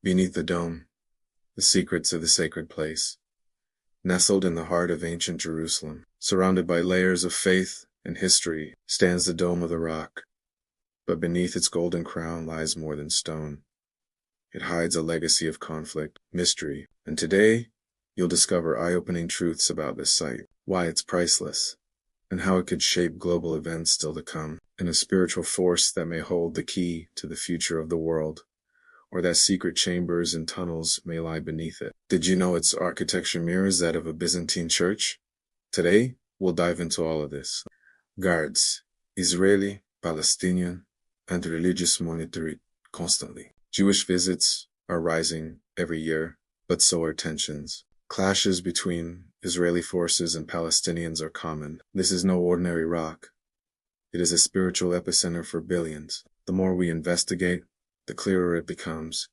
Beneath the dome, the secrets of the sacred place. Nestled in the heart of ancient Jerusalem, surrounded by layers of faith and history, stands the Dome of the Rock. But beneath its golden crown lies more than stone. It hides a legacy of conflict, mystery, and today, you'll discover eye-opening truths about this site, why it's priceless, and how it could shape global events still to come, and a spiritual force that may hold the key to the future of the world, or that secret chambers and tunnels may lie beneath it. Did you know its architecture mirrors that of a Byzantine church? Today, we'll dive into all of this. Guards, Israeli, Palestinian, and religious monitored constantly. Jewish visits are rising every year, but so are tensions. Clashes between Israeli forces and Palestinians are common. This is no ordinary rock. It is a spiritual epicenter for billions. The more we investigate, the clearer it becomes.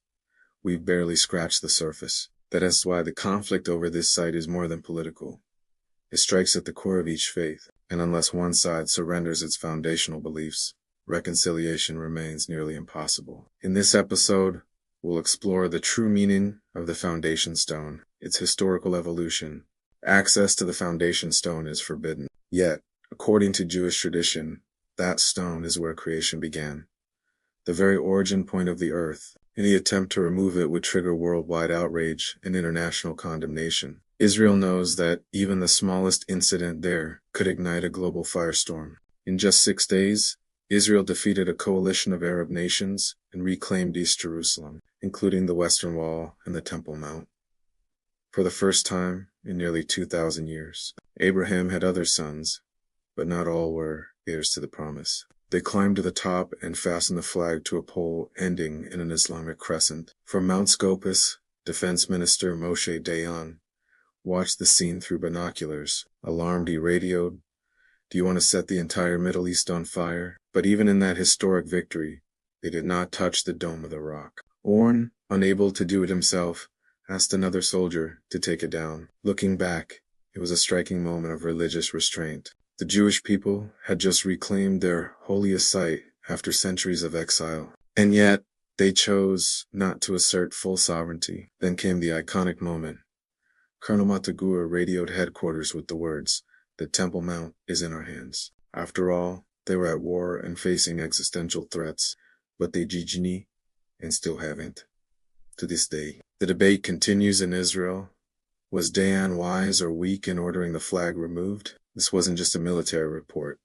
We've barely scratched the surface. That is why the conflict over this site is more than political. It strikes at the core of each faith, and unless one side surrenders its foundational beliefs, reconciliation remains nearly impossible. In this episode, we'll explore the true meaning of the foundation stone, its historical evolution. Access to the foundation stone is forbidden. Yet, according to Jewish tradition, that stone is where creation began. The very origin point of the earth. Any attempt to remove it would trigger worldwide outrage and international condemnation. Israel knows that even the smallest incident there could ignite a global firestorm. In just 6 days, Israel defeated a coalition of Arab nations and reclaimed East Jerusalem, including the Western Wall and the Temple Mount. For the first time in nearly 2,000 years, Abraham had other sons, but not all were heirs to the promise. They climbed to the top and fastened the flag to a pole ending in an Islamic crescent. From Mount Scopus, Defense Minister Moshe Dayan watched the scene through binoculars. Alarmed, he radioed, "Do you want to set the entire Middle East on fire?" But even in that historic victory, they did not touch the Dome of the Rock. Orn, unable to do it himself, asked another soldier to take it down. Looking back, it was a striking moment of religious restraint. The Jewish people had just reclaimed their holiest site after centuries of exile. And yet, they chose not to assert full sovereignty. Then came the iconic moment. Colonel Matagua radioed headquarters with the words, "The Temple Mount is in our hands." After all, they were at war and facing existential threats, but they jijni and still haven't. To this day, the debate continues in Israel. Was Dayan wise or weak in ordering the flag removed? This wasn't just a military report.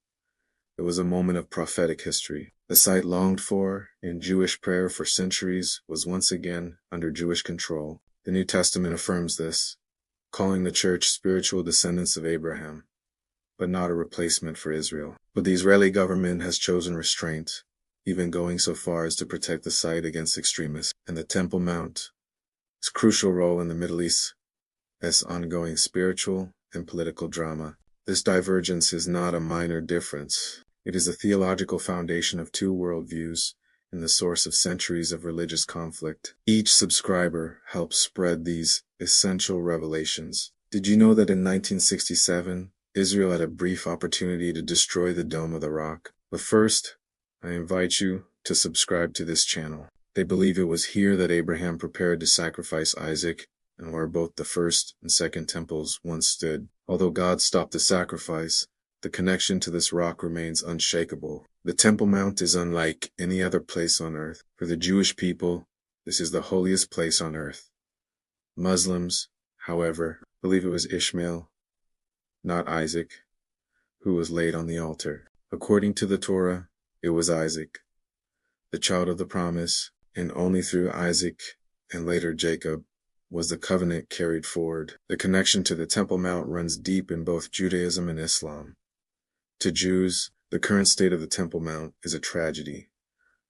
It was a moment of prophetic history. The site longed for, in Jewish prayer for centuries, was once again under Jewish control. The New Testament affirms this, calling the church spiritual descendants of Abraham, but not a replacement for Israel. But the Israeli government has chosen restraint, even going so far as to protect the site against extremists. And the Temple Mount, its crucial role in the Middle East, as ongoing spiritual and political drama. This divergence is not a minor difference. It is a theological foundation of two worldviews and the source of centuries of religious conflict. Each subscriber helps spread these essential revelations. Did you know that in 1967, Israel had a brief opportunity to destroy the Dome of the Rock? But first, I invite you to subscribe to this channel. They believe it was here that Abraham prepared to sacrifice Isaac, and where both the first and second temples once stood. Although God stopped the sacrifice, the connection to this rock remains unshakable. The Temple Mount is unlike any other place on earth. For the Jewish people, this is the holiest place on earth. Muslims, however, believe it was Ishmael, not Isaac, who was laid on the altar. According to the Torah, it was Isaac, the child of the promise, and only through Isaac and later Jacob was the covenant carried forward. The connection to the Temple Mount runs deep in both Judaism and Islam. To Jews, the current state of the Temple Mount is a tragedy.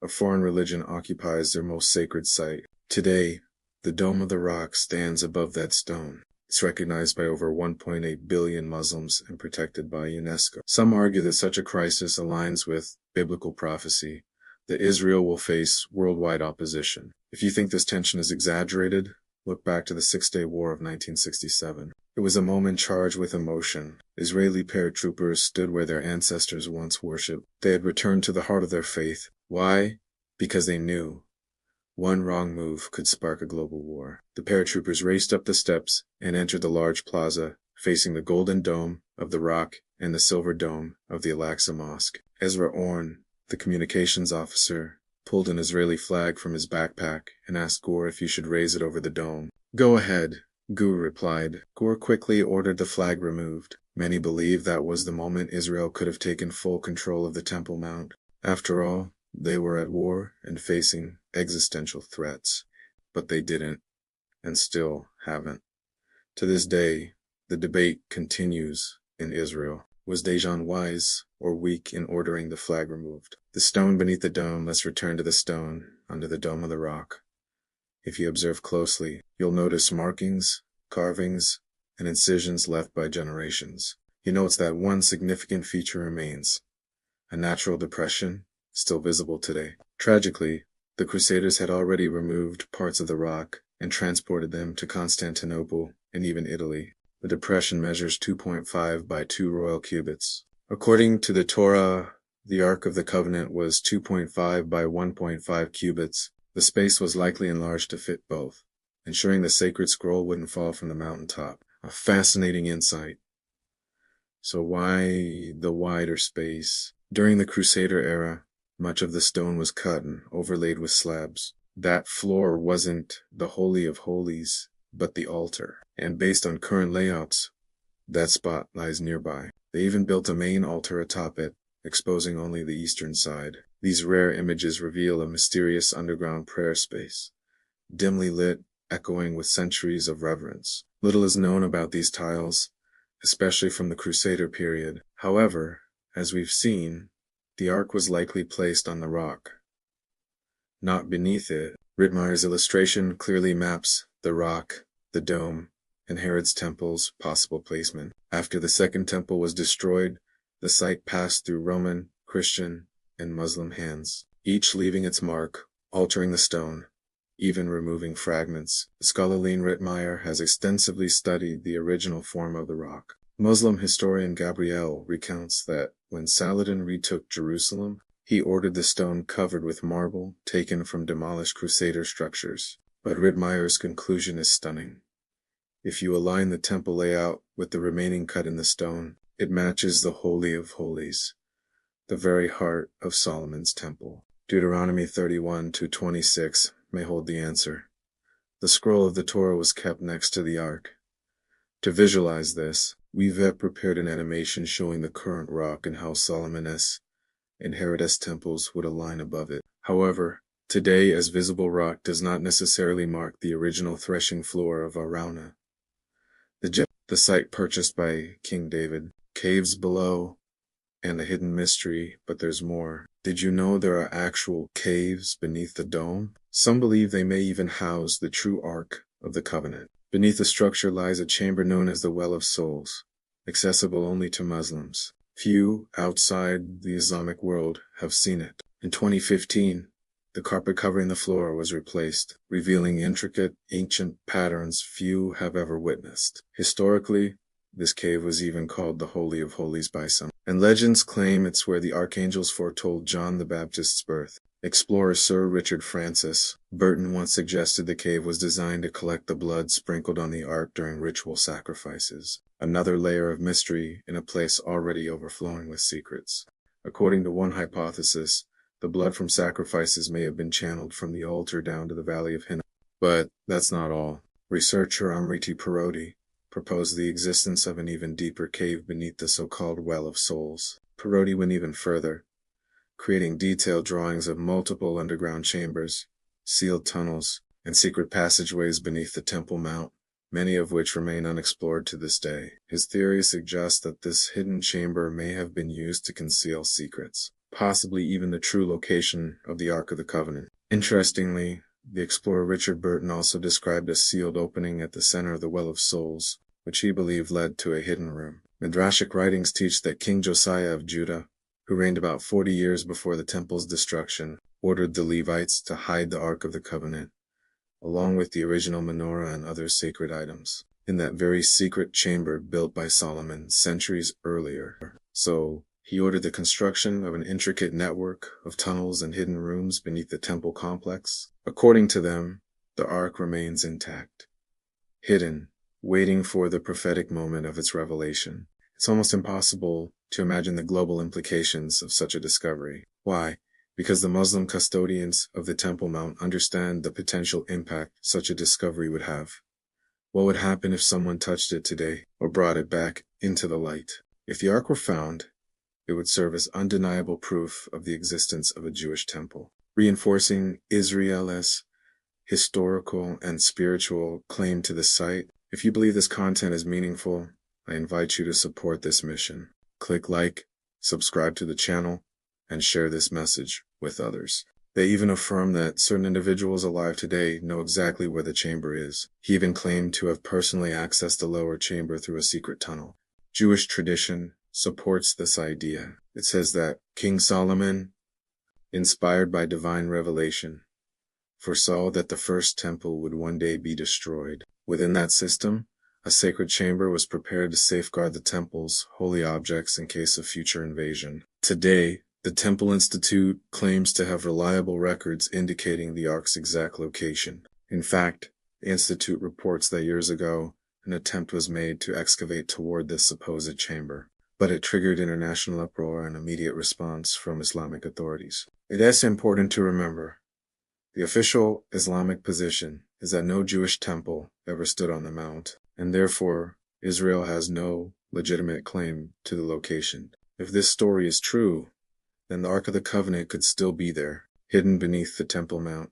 A foreign religion occupies their most sacred site. Today, the Dome of the Rock stands above that stone. It's recognized by over 1.8 billion Muslims and protected by UNESCO. Some argue that such a crisis aligns with biblical prophecy, that Israel will face worldwide opposition. If you think this tension is exaggerated, look back to the Six-Day War of 1967. It was a moment charged with emotion. Israeli paratroopers stood where their ancestors once worshipped. They had returned to the heart of their faith. Why? Because they knew One wrong move could spark a global war. The paratroopers raced up the steps and entered the large plaza, facing the golden dome of the Rock and the silver dome of the Al-Aqsa Mosque. Ezra Orn, the communications officer, pulled an Israeli flag from his backpack and asked Gore if he should raise it over the dome. "Go ahead," Gur replied. Gore quickly ordered the flag removed. Many believe that was the moment Israel could have taken full control of the Temple Mount. After all, they were at war and facing existential threats. But they didn't, and still haven't. To this day, the debate continues in Israel. Was Dajan wise or weak in ordering the flag removed? The stone beneath the dome, let's return to the stone under the dome of the Rock. If you observe closely, you'll notice markings, carvings, and incisions left by generations. You notice that one significant feature remains: a natural depression, still visible today. Tragically, the Crusaders had already removed parts of the rock and transported them to Constantinople and even Italy. The depression measures 2.5 by 2 royal cubits. According to the Torah, the Ark of the Covenant was 2.5 by 1.5 cubits. The space was likely enlarged to fit both, ensuring the sacred scroll wouldn't fall from the mountaintop. A fascinating insight. So why the wider space? During the Crusader era, much of the stone was cut and overlaid with slabs. That floor wasn't the Holy of Holies, but the altar. And based on current layouts, that spot lies nearby. They even built a main altar atop it, exposing only the eastern side. These rare images reveal a mysterious underground prayer space, dimly lit, echoing with centuries of reverence. Little is known about these tiles, especially from the Crusader period. However, as we've seen, the Ark was likely placed on the rock, not beneath it. Rittmeyer's illustration clearly maps the rock, the dome, and Herod's temple's possible placement. After the Second Temple was destroyed, the site passed through Roman, Christian, and Muslim hands, each leaving its mark, altering the stone, even removing fragments. Scholar Lean Rittmeyer has extensively studied the original form of the rock. Muslim historian Gabriel recounts that when Saladin retook Jerusalem, he ordered the stone covered with marble taken from demolished Crusader structures. But Rittmeyer's conclusion is stunning. If you align the temple layout with the remaining cut in the stone, it matches the Holy of Holies, the very heart of Solomon's temple. Deuteronomy 31:26 may hold the answer. The scroll of the Torah was kept next to the Ark. To visualize this, we've prepared an animation showing the current rock and how Solomon's and Herod's temples would align above it. However, today as visible rock does not necessarily mark the original threshing floor of Araunah, the site purchased by King David. Caves below, and a hidden mystery, but there's more. Did you know there are actual caves beneath the dome? Some believe they may even house the true Ark of the Covenant. Beneath the structure lies a chamber known as the Well of Souls, accessible only to Muslims. Few outside the Islamic world have seen it. In 2015, the carpet covering the floor was replaced, revealing intricate, ancient patterns few have ever witnessed. Historically, this cave was even called the Holy of Holies by some, and legends claim it's where the archangels foretold John the Baptist's birth. Explorer Sir Richard Francis Burton once suggested the cave was designed to collect the blood sprinkled on the Ark during ritual sacrifices, another layer of mystery in a place already overflowing with secrets. According to one hypothesis, the blood from sacrifices may have been channeled from the altar down to the Valley of Hinnom. But that's not all. Researcher Amriti Parodi proposed the existence of an even deeper cave beneath the so-called Well of Souls. Parodi went even further, creating detailed drawings of multiple underground chambers, sealed tunnels, and secret passageways beneath the Temple Mount, many of which remain unexplored to this day. His theory suggests that this hidden chamber may have been used to conceal secrets, possibly even the true location of the Ark of the Covenant. Interestingly, the explorer Richard Burton also described a sealed opening at the center of the Well of Souls, which he believed led to a hidden room. Midrashic writings teach that King Josiah of Judah, who reigned about 40 years before the temple's destruction, ordered the Levites to hide the Ark of the Covenant, along with the original menorah and other sacred items, in that very secret chamber built by Solomon centuries earlier. So, he ordered the construction of an intricate network of tunnels and hidden rooms beneath the temple complex. According to them, the ark remains intact, hidden, waiting for the prophetic moment of its revelation. It's almost impossible to imagine the global implications of such a discovery. Why? Because the Muslim custodians of the Temple Mount understand the potential impact such a discovery would have. What would happen if someone touched it today or brought it back into the light? If the ark were found, it would serve as undeniable proof of the existence of a Jewish temple, reinforcing Israel's historical and spiritual claim to the site. If you believe this content is meaningful, I invite you to support this mission. Click like, subscribe to the channel, and share this message with others. They even affirm that certain individuals alive today know exactly where the chamber is. He even claimed to have personally accessed the lower chamber through a secret tunnel. Jewish tradition supports this idea. It says that King Solomon, inspired by divine revelation, foresaw that the first temple would one day be destroyed. Within that system, a sacred chamber was prepared to safeguard the temple's holy objects in case of future invasion. Today, the Temple Institute claims to have reliable records indicating the ark's exact location. In fact, the Institute reports that years ago, an attempt was made to excavate toward this supposed chamber, but it triggered international uproar and immediate response from Islamic authorities. It is important to remember, the official Islamic position is that no Jewish temple ever stood on the mount, and therefore Israel has no legitimate claim to the location. If this story is true, then the Ark of the Covenant could still be there, hidden beneath the Temple Mount,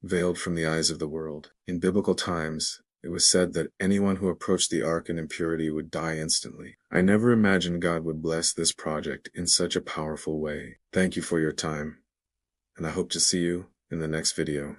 veiled from the eyes of the world. In biblical times, it was said that anyone who approached the Ark in impurity would die instantly. I never imagined God would bless this project in such a powerful way. Thank you for your time, and I hope to see you in the next video.